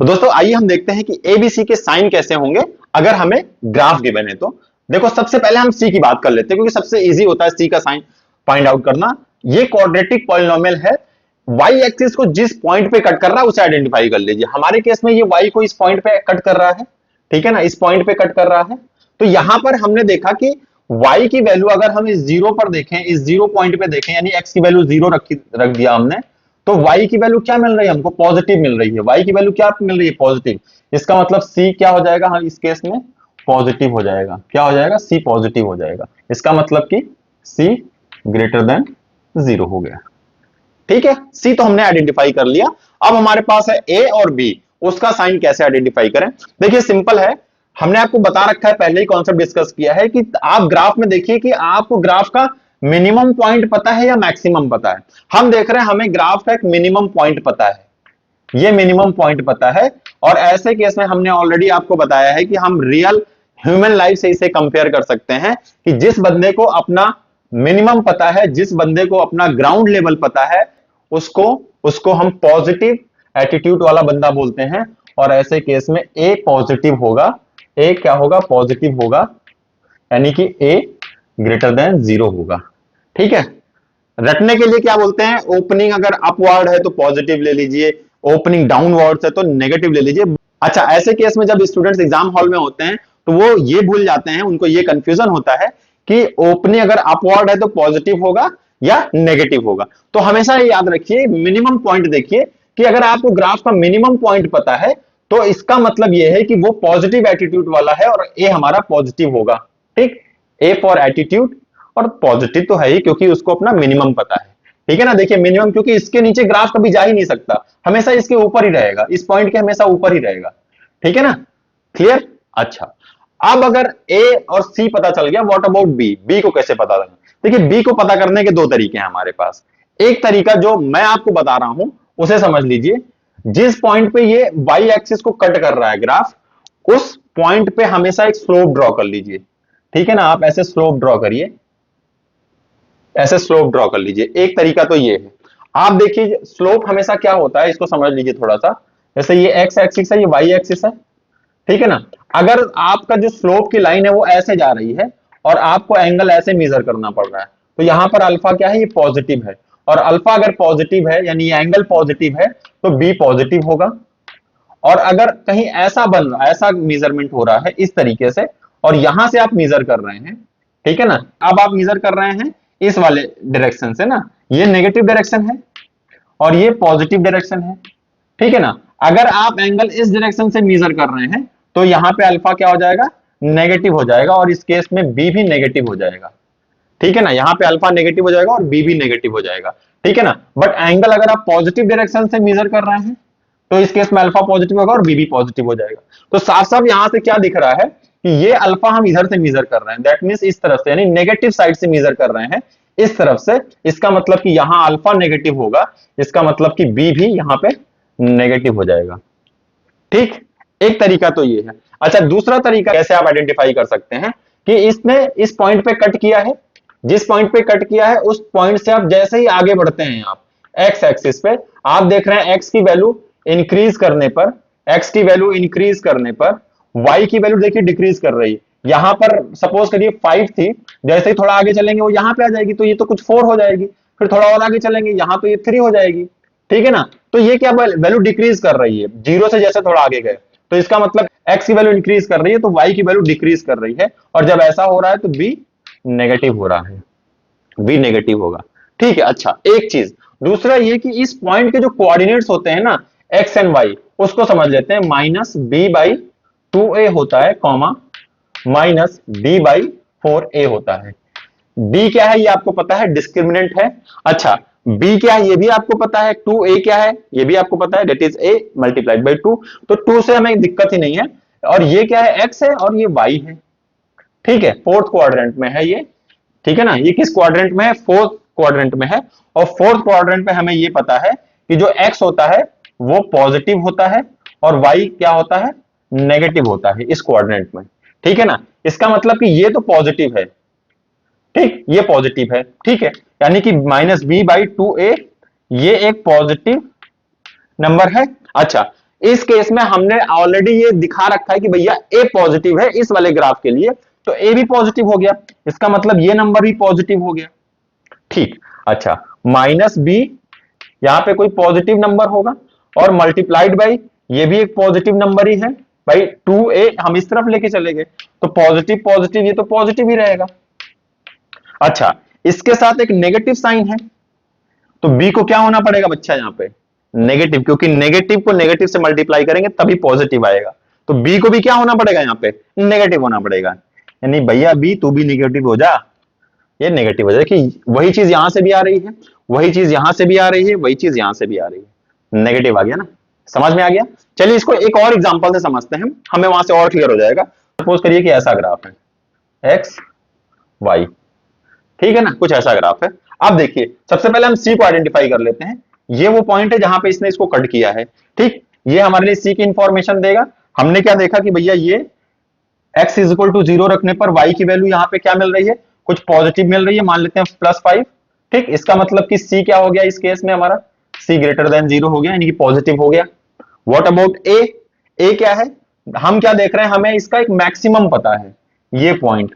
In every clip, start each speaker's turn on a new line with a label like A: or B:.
A: तो दोस्तों आइए हम देखते हैं कि एबीसी के साइन कैसे होंगे अगर हमें ग्राफ गिवन है। तो देखो सबसे पहले हम सी की बात कर लेते हैं क्योंकि सबसे इजी होता है सी का साइन फाइंड आउट करना। ये क्वाड्रेटिक पॉलिनोमियल है, वाई एक्सिस को जिस पॉइंट पे कट कर रहा है उसे आइडेंटिफाई कर लीजिए। हमारे केस में ये वाई को इस पॉइंट पे कट कर रहा है, ठीक है ना, इस पॉइंट पे कट कर रहा है। तो यहां पर हमने देखा कि y की वैल्यू अगर हम इस जीरो पर देखें, इस जीरो पॉइंट पे देखें, यानी x की वैल्यू जीरो रख दिया हमने, तो y की वैल्यू क्या मिल रही है हमको? पॉजिटिव मिल रही है। y की वैल्यू क्या मिल रही है? पॉजिटिव। इसका मतलब c क्या हो जाएगा? हाँ, इस केस में पॉजिटिव हो जाएगा। क्या हो जाएगा? c पॉजिटिव हो जाएगा। इसका मतलब कि c ग्रेटर देन जीरो हो गया। ठीक है, सी तो हमने आइडेंटिफाई कर लिया। अब हमारे पास है ए और बी, उसका साइन कैसे आइडेंटिफाई करें? देखिए सिंपल है, हमने आपको बता रखा है, पहले ही कॉन्सेप्ट डिस्कस किया है कि आप ग्राफ में देखिए कि आपको ग्राफ का मिनिमम पॉइंट पता है या मैक्सिमम पता है। हम देख रहे हैं हमें ग्राफ का एक मिनिमम पॉइंट पता है, ये मिनिमम पॉइंट पता है। और ऐसे केस में हमने ऑलरेडी आपको बताया है कि हम रियल ह्यूमन लाइफ से इसे कंपेयर कर सकते हैं कि जिस बंदे को अपना मिनिमम पता है, जिस बंदे को अपना ग्राउंड लेवल पता है, उसको उसको हम पॉजिटिव एटीट्यूड वाला बंदा बोलते हैं। और ऐसे केस में ए पॉजिटिव होगा। ए क्या होगा? पॉजिटिव होगा, यानी कि ए ग्रेटर देन जीरो होगा। ठीक है, रटने के लिए क्या बोलते हैं? ओपनिंग अगर अपवर्ड है तो पॉजिटिव ले लीजिए, ओपनिंग डाउनवर्ड है तो नेगेटिव ले लीजिए। अच्छा, ऐसे केस में जब स्टूडेंट्स एग्जाम हॉल में होते हैं तो वो ये भूल जाते हैं, उनको ये कंफ्यूजन होता है कि ओपनिंग अगर अपवर्ड है तो पॉजिटिव होगा या नेगेटिव होगा। तो हमेशा ये याद रखिए, मिनिमम पॉइंट देखिए कि अगर आपको ग्राफ का मिनिमम पॉइंट पता है तो इसका मतलब यह है कि वो पॉजिटिव एटीट्यूड वाला है और ए हमारा पॉजिटिव होगा। ठीक, ए फॉर एटीट्यूड, और पॉजिटिव तो है ही क्योंकि उसको अपना मिनिमम पता है। ठीक है ना, देखिए मिनिमम, क्योंकि इसके नीचे ग्राफ कभी जा ही नहीं सकता, हमेशा इसके ऊपर ही रहेगा, इस पॉइंट के हमेशा ऊपर ही रहेगा। ठीक है ना, क्लियर? अच्छा, अब अगर ए और सी पता चल गया, व्हाट अबाउट बी? बी को कैसे पता करना? देखिए बी को पता करने के दो तरीके हैं हमारे पास। एक तरीका जो मैं आपको बता रहा हूं उसे समझ लीजिए। जिस पॉइंट पे ये वाई एक्सिस को कट कर रहा है ग्राफ, उस पॉइंट पे हमेशा एक स्लोप ड्रॉ कर लीजिए। ठीक है ना, आप ऐसे स्लोप ड्रॉ करिए, ऐसे स्लोप ड्रॉ कर लीजिए। एक तरीका तो ये है। आप देखिए स्लोप हमेशा क्या होता है, इसको समझ लीजिए थोड़ा सा। जैसे ये एक्स एक्सिस है, ये वाई एक्सिस है, ठीक है ना। अगर आपका जो स्लोप की लाइन है वो ऐसे जा रही है और आपको एंगल ऐसे मेजर करना पड़ रहा है, तो यहां पर अल्फा क्या है? ये पॉजिटिव है। और अल्फा अगर पॉजिटिव है यानी ये एंगल पॉजिटिव है तो बी पॉजिटिव होगा। और अगर कहीं ऐसा बन रहा, ऐसा मेजरमेंट हो रहा है इस तरीके से, और यहां से आप मेजर कर रहे हैं, ठीक है ना, अब आप मेजर कर रहे हैं इस वाले डायरेक्शन से ना, ये नेगेटिव डायरेक्शन है और ये पॉजिटिव डायरेक्शन है। ठीक है ना, अगर आप एंगल इस डायरेक्शन से मेजर कर रहे हैं तो यहां पे अल्फा क्या हो जाएगा? नेगेटिव हो जाएगा, और इस केस में बी भी नेगेटिव हो जाएगा। ठीक है ना, यहां पे अल्फा नेगेटिव हो जाएगा और बी भी नेगेटिव हो जाएगा। ठीक है ना, बट एंगल अगर आप पॉजिटिव डायरेक्शन से मेजर कर रहे हैं तो इस केस में अल्फा पॉजिटिव होगा और बी भी पॉजिटिव हो जाएगा। तो साफ साफ यहां से क्या दिख रहा है कि ये अल्फा हम इधर से मेजर कर रहे हैं, दैट मींस इस तरफ से, यानी नेगेटिव साइड से मेजर कर रहे हैं इस तरफ से। इसका मतलब कि यहां अल्फा नेगेटिव होगा, इसका मतलब कि बी भी यहां पे नेगेटिव हो जाएगा। ठीक, एक तरीका तो ये है। अच्छा, दूसरा तरीका कैसे आप आइडेंटिफाई कर सकते हैं कि इसने इस पॉइंट पे कट किया है, जिस पॉइंट पे कट किया है उस पॉइंट से आप जैसे ही आगे बढ़ते हैं, आप एक्स एक्सिस पे आप देख रहे हैं एक्स की वैल्यू इंक्रीज करने पर, एक्स की वैल्यू इंक्रीज करने पर वाई की वैल्यू देखिए डिक्रीज कर रही है। यहां पर सपोज करिए 5 थी, जैसे ही थोड़ा आगे चलेंगे वो यहां पे आ जाएगी, तो ये तो कुछ 4 हो जाएगी। फिर थोड़ा और आगे चलेंगे, यहां तो ये 3 हो जाएगी। ठीक है ना, तो ये क्या वैल्यू डिक्रीज कर रही है, जीरो से जैसे थोड़ा आगे गए, तो इसका मतलब एक्स की वैल्यू इंक्रीज कर रही है तो वाई की वैल्यू डिक्रीज कर रही है। और जब ऐसा हो रहा है तो बी नेगेटिव हो रहा है, बी नेगेटिव होगा। ठीक है, अच्छा एक चीज दूसरा ये कि इस पॉइंट के जो कोऑर्डिनेट्स होते हैं ना, एक्स एंड वाई, उसको समझ लेते हैं। माइनस बी बाई 2a होता है, comma minus B by 4a होता है। b क्या है ये आपको पता है, डिस्क्रिमिनेंट है। अच्छा, b क्या है ये भी आपको पता है, 2a क्या है ये भी आपको पता है, that is a multiplied by 2। तो 2 से हमें दिक्कत ही नहीं है। और ये क्या है? x है और ये y है। ठीक है, फोर्थ क्वाड्रेंट में है ये। ठीक है ना, ये किस क्वाड्रेंट में है? फोर्थ क्वाड्रेंट में है। और फोर्थ क्वाड्रेंट में हमें ये पता है कि जो x होता है वो पॉजिटिव होता है और y क्या होता है? नेगेटिव होता है इस क्वाड्रेंट में। ठीक है ना, इसका मतलब कि ये तो पॉजिटिव है, ठीक, ये पॉजिटिव है। ठीक है, यानी कि माइनस बी बाई 2a ये एक पॉजिटिव नंबर है। अच्छा, इस केस में हमने ऑलरेडी ये दिखा रखा है कि भैया ए पॉजिटिव है इस वाले ग्राफ के लिए, तो ए भी पॉजिटिव हो गया, इसका मतलब ये नंबर भी पॉजिटिव हो गया। ठीक, अच्छा, माइनस बी, यहां पे कोई पॉजिटिव नंबर होगा, और मल्टीप्लाइड बाई ये भी एक पॉजिटिव नंबर ही है भाई, 2a हम इस तरफ लेके चले गए, तो पॉजिटिव पॉजिटिव ये तो पॉजिटिव ही रहेगा। अच्छा, इसके साथ एक नेगेटिव साइन है, तो बी को क्या होना पड़ेगा बच्चा यहां पे, नेगेटिव, क्योंकि नेगेटिव को नेगेटिव से मल्टीप्लाई करेंगे तभी पॉजिटिव आएगा, तो बी को भी क्या होना पड़ेगा यहां पे, नेगेटिव होना पड़ेगा। यानी भैया बी तू भी नेगेटिव हो जा, ये नेगेटिव हो जाए कि वही चीज यहां से भी आ रही है, वही चीज यहां से भी आ रही है, वही चीज यहां से भी आ रही है, नेगेटिव आ गया ना, समझ में आ गया। चलिए इसको एक और एग्जांपल से समझते हैं, हमें वहां से और क्लियर हो जाएगा। सपोज करिए कि ऐसा ग्राफ है एक्स वाई, ठीक है ना, कुछ ऐसा ग्राफ है। अब देखिए सबसे पहले हम सी को आइडेंटिफाई कर लेते हैं, ये वो पॉइंट है जहां पे इसने इसको कट किया है। ठीक, ये हमारे लिए सी की इंफॉर्मेशन देगा। हमने क्या देखा कि भैया ये x इज इक्वल टू 0 रखने पर y की वैल्यू यहां पे क्या मिल रही है, कुछ पॉजिटिव मिल रही है, मान लेते हैं +5। ठीक, इसका मतलब कि c क्या हो गया इस केस में हमारा, c ग्रेटर देन 0 हो गया, यानी कि पॉजिटिव हो गया। व्हाट अबाउट a, a क्या है, हम क्या देख रहे हैं, हमें इसका एक मैक्सिमम पता है, ये पॉइंट,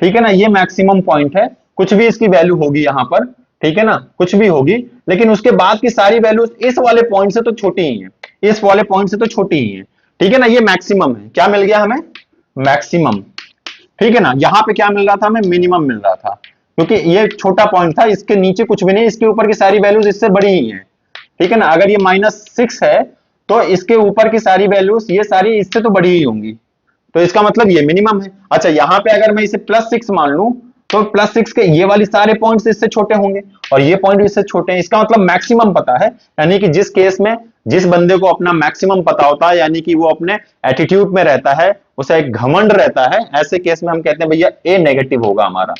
A: ठीक है ना, ये मैक्सिमम पॉइंट है, कुछ भी इसकी वैल्यू होगी यहां पर, ठीक है ना, कुछ भी होगी, लेकिन उसके बाद की सारी वैल्यूज इस वाले पॉइंट से तो छोटी ही है, इस वाले पॉइंट से तो छोटी ही है, ठीक है ना, ये मैक्सिमम है, क्या मिल गया हमें, मैक्सिमम। ठीक है ना, यहां पे क्या मिल रहा था, हमें मिनिमम मिल रहा था, क्योंकि ये छोटा पॉइंट था, इसके नीचे कुछ भी नहीं, इसके ऊपर की सारी वैल्यूज इससे बड़ी ही है, ठीक है ना, अगर ये -6 है तो इसके ऊपर की सारी वैल्यूज ये सारी इससे तो बड़ी ही होंगी, तो इसका मतलब ये मिनिमम है। अच्छा, यहां पे अगर मैं इसे +6 मान लूं, तो +6 के ये वाली सारे पॉइंट्स इससे छोटे होंगे और ये पॉइंट इससे छोटे हैं, इसका मतलब मैक्सिमम पता है, यानी कि जिस केस में जिस बंदे को अपना मैक्सिमम पता होता है, यानी कि वो अपने एटीट्यूड में रहता है, उसे एक घमंड रहता है, ऐसे केस में हम कहते हैं भैया ए नेगेटिव होगा हमारा,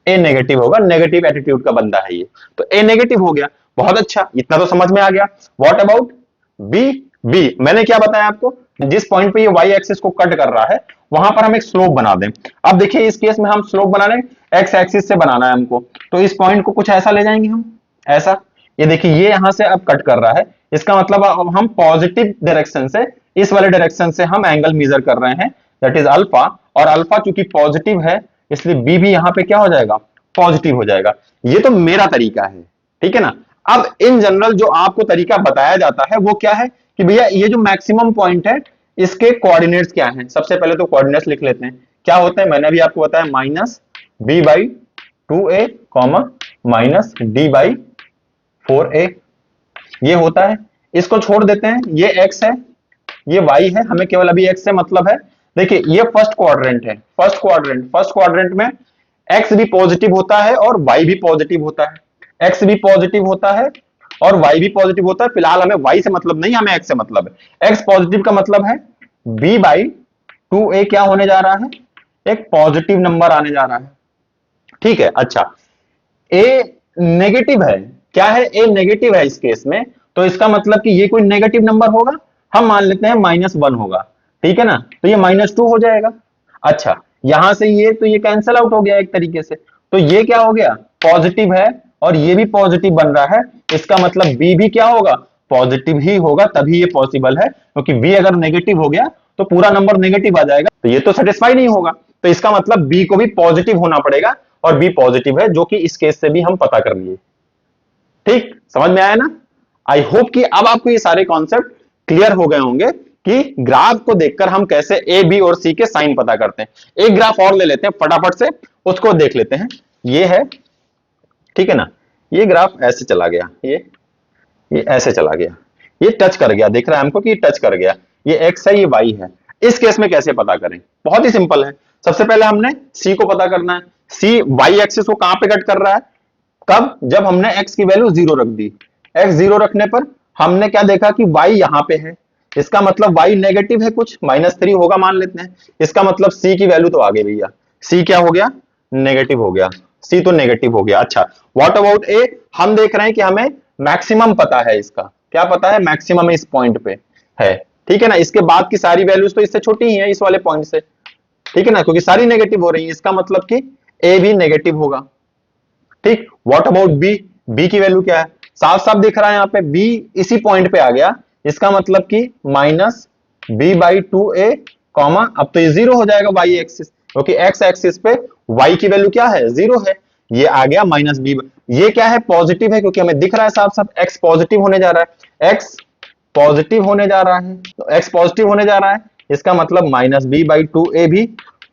A: ए नेगेटिव होगा, नेगेटिव एटीट्यूड का बंदा है ये, तो ए नेगेटिव हो गया। बहुत अच्छा, इतना तो समझ में आ गया। व्हाट अबाउट बी, बी मैंने क्या बताया आपको, जिस पॉइंट पे ये वाई एक्सिस को कट कर रहा है वहां पर हम एक स्लोप बना दें। अब देखिए इस केस में हम स्लोप बना रहे हैं एक्स एक्सिस से बनाना है हमको, तो इस पॉइंट को कुछ ऐसा ले जाएंगे हम, ऐसा, ये देखिए ये यहां से अब कट कर रहा है, इसका मतलब अब हम पॉजिटिव डायरेक्शन से, इस वाले डायरेक्शन से हम एंगल मेजर कर रहे हैं, दैट इज अल्फा, और अल्फा चूंकि पॉजिटिव है इसलिए बी भी यहां पे क्या हो जाएगा, पॉजिटिव हो जाएगा। ये तो मेरा तरीका है, ठीक है ना। अब इन जनरल जो आपको तरीका बताया जाता है वो क्या है कि भैया ये जो मैक्सिमम पॉइंट है इसके कोऑर्डिनेट्स क्या हैं, सबसे पहले तो कोऑर्डिनेट्स लिख लेते हैं, क्या होते हैं, मैंने भी आपको बताया, -b/2a, -d/4a, ये होता है। इसको छोड़ देते हैं, ये x है, ये y है, हमें केवल अभी x से मतलब है। देखिए ये फर्स्ट क्वाड्रेंट है, फर्स्ट क्वाड्रेंट में x भी पॉजिटिव होता है और y भी पॉजिटिव होता है, x भी पॉजिटिव होता है और y भी पॉजिटिव होता है। फिलहाल हमें y से मतलब नहीं, हमें x से मतलब है। x पॉजिटिव का मतलब है b/2a क्या होने जा रहा है, एक पॉजिटिव नंबर आने जा रहा है, ठीक है। अच्छा, a नेगेटिव है, क्या है, a नेगेटिव है इस केस में, तो इसका मतलब कि ये कोई नेगेटिव नंबर होगा, हम मान लेते हैं -1 होगा, ठीक है ना, तो ये -2 हो जाएगा। अच्छा, यहां से ये तो ये कैंसिल आउट हो गया एक तरीके से, तो ये क्या हो गया, पॉजिटिव है और ये भी पॉजिटिव बन रहा है, इसका मतलब बी भी क्या होगा, पॉजिटिव ही होगा, तभी ये पॉसिबल है, क्योंकि बी अगर नेगेटिव हो गया तो पूरा नंबर नेगेटिव आ जाएगा, तो ये तो सेटिस्फाई नहीं होगा, तो इसका मतलब बी को भी पॉजिटिव होना पड़ेगा, और बी पॉजिटिव है, जो कि इस केस से भी हम पता कर लिए। ठीक, समझ में आया ना। आई होप कि अब आपको ये सारे कॉन्सेप्ट क्लियर हो गए होंगे कि ग्राफ को देखकर हम कैसे ए बी और सी के साइन पता करते हैं। एक ग्राफ और ले लेते हैं फटाफट से, उसको देख लेते हैं। ये है, ठीक है ना, ये ग्राफ ऐसे चला गया, ये ऐसे चला गया, ये टच कर गया, दिख रहा है हमको कि ये टच कर गया, ये एक्स है, ये वाई है। इस केस में कैसे पता करें, बहुत ही सिंपल है। सबसे पहले हमने सी को पता करना है, सी वाई एक्सिस को कहां पे कट कर रहा है, कब, जब हमने x की वैल्यू 0 रख दी, x 0 रखने पर हमने क्या देखा कि y यहां पे है, इसका मतलब y नेगेटिव है, कुछ -3 होगा मान लेते हैं, इसका मतलब c की वैल्यू तो आ गई भैया, c क्या हो गया, नेगेटिव हो गया, c तो नेगेटिव हो गया। अच्छा, व्हाट अबाउट a, हम देख रहे हैं कि हमें मैक्सिमम पता है, इसका क्या पता है, मैक्सिमम इस पॉइंट पे है, ठीक है ना, इसके बाद की सारी वैल्यूज तो इससे छोटी ही है इस वाले पॉइंट से, ठीक है ना, क्योंकि सारी नेगेटिव हो रही है, इसका मतलब कि a भी नेगेटिव होगा। ठीक, व्हाट अबाउट बी, बी की वैल्यू क्या है, साफ साफ दिख रहा है यहाँ पे, बी इसी पॉइंट पे आ गया, इसका मतलब कि minus B by two A comma, अब तो ये जीरो हो जाएगा वाई एक्सिस, क्योंकि एक्स एक्सिस पे वाई की वैल्यू क्या है, जीरो है। ये आ गया माइनस बी, ये क्या है, पॉजिटिव है, क्योंकि हमें दिख रहा है साफ साफ एक्स पॉजिटिव होने जा रहा है, एक्स पॉजिटिव होने जा रहा है, तो एक्स पॉजिटिव होने जा रहा है, इसका मतलब माइनस बी बाई टू ए भी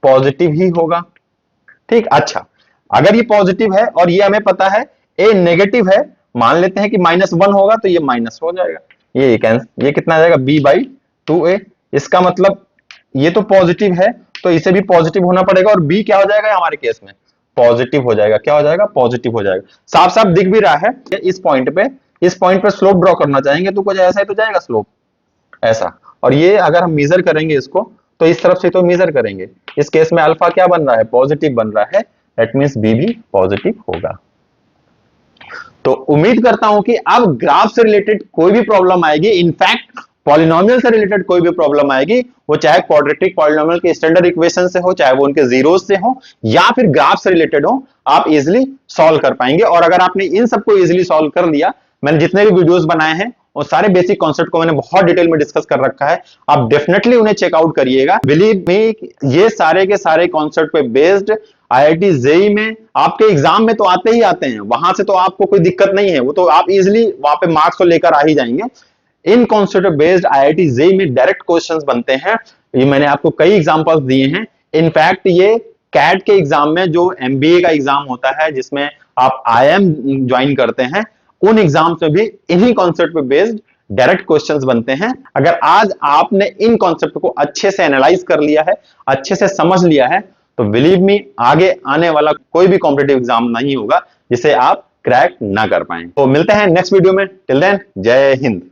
A: पॉजिटिव ही होगा। ठीक, अच्छा, अगर ये पॉजिटिव है और ये हमें पता है ए नेगेटिव है, मान लेते हैं कि माइनस वन होगा, तो ये माइनस हो जाएगा, ये कितना आ जाएगा, बी बाई टू ए। इसका मतलब ये तो पॉजिटिव है, तो इसे भी पॉजिटिव होना पड़ेगा, और बी क्या हो जाएगा हमारे केस में, पॉजिटिव हो जाएगा। क्या हो जाएगा, पॉजिटिव हो जाएगा। साफ साफ दिख भी रहा है। इस पॉइंट पे स्लोप ड्रॉ करना चाहेंगे तो कुछ ऐसा ही तो जाएगा स्लोप, ऐसा। और ये अगर हम मेजर करेंगे इसको, तो इस तरफ से तो मेजर करेंगे, इस केस में अल्फा क्या बन रहा है, पॉजिटिव बन रहा है, दैट मींस बी भी पॉजिटिव होगा। तो उम्मीद करता हूं कि अब ग्राफ से रिलेटेड कोई भी प्रॉब्लम आएगी, इनफैक्ट पॉलिनोमियल से रिलेटेड कोई भी प्रॉब्लम आएगी, वो चाहे क्वाड्रेटिक पॉलिनोमियल के स्टैंडर्ड इक्वेशन से हो, चाहे वो उनके जीरोस से हो, या फिर ग्राफ से रिलेटेड हो, आप इजिली सॉल्व कर पाएंगे। और अगर आपने इन सबको इजिली सॉल्व कर लिया, मैंने जितने भी वीडियोस बनाए हैं और सारे बेसिक कॉन्सेप्ट को मैंने बहुत डिटेल में डिस्कस कर रखा है, आप डेफिनेटली उन्हें चेकआउट करिएगा। बिलीव मी, ये सारे के सारे कॉन्सेप्ट पे बेस्ड आईआईटी जेई में आपके एग्जाम में तो आते ही आते हैं, वहां से तो आपको कोई दिक्कत नहीं है, वो तो आप इजिली वहां पे मार्क्स को लेकर आ ही जाएंगे। इन कॉन्सेप्ट बेस्ड आईआईटी जेई में डायरेक्ट क्वेश्चंस बनते हैं, ये मैंने आपको कई एग्जांपल्स दिए हैं। इनफैक्ट ये कैट के एग्जाम में जो एमबीए का एग्जाम होता है, जिसमें आप आईएम ज्वाइन करते हैं, उन एग्जाम्स में भी इन्हीं कॉन्सेप्ट पे बेस्ड डायरेक्ट क्वेश्चंस बनते हैं। अगर आज आपने इन कॉन्सेप्ट को अच्छे से एनालाइज कर लिया है, अच्छे से समझ लिया है, तो बिलीव मी, आगे आने वाला कोई भी कॉम्पिटिटिव एग्जाम नहीं होगा जिसे आप क्रैक ना कर पाए। तो मिलते हैं नेक्स्ट वीडियो में, टिल देन जय हिंद।